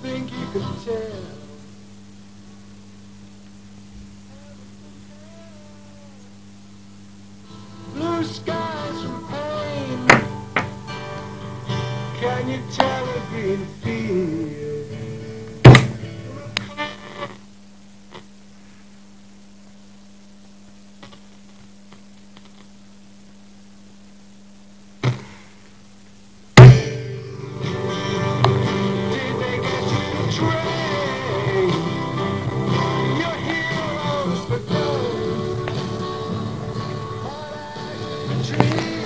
think you could tell? Blue skies from pain. Can you tell a green field? Did they get you to train your heroes for gold? Dream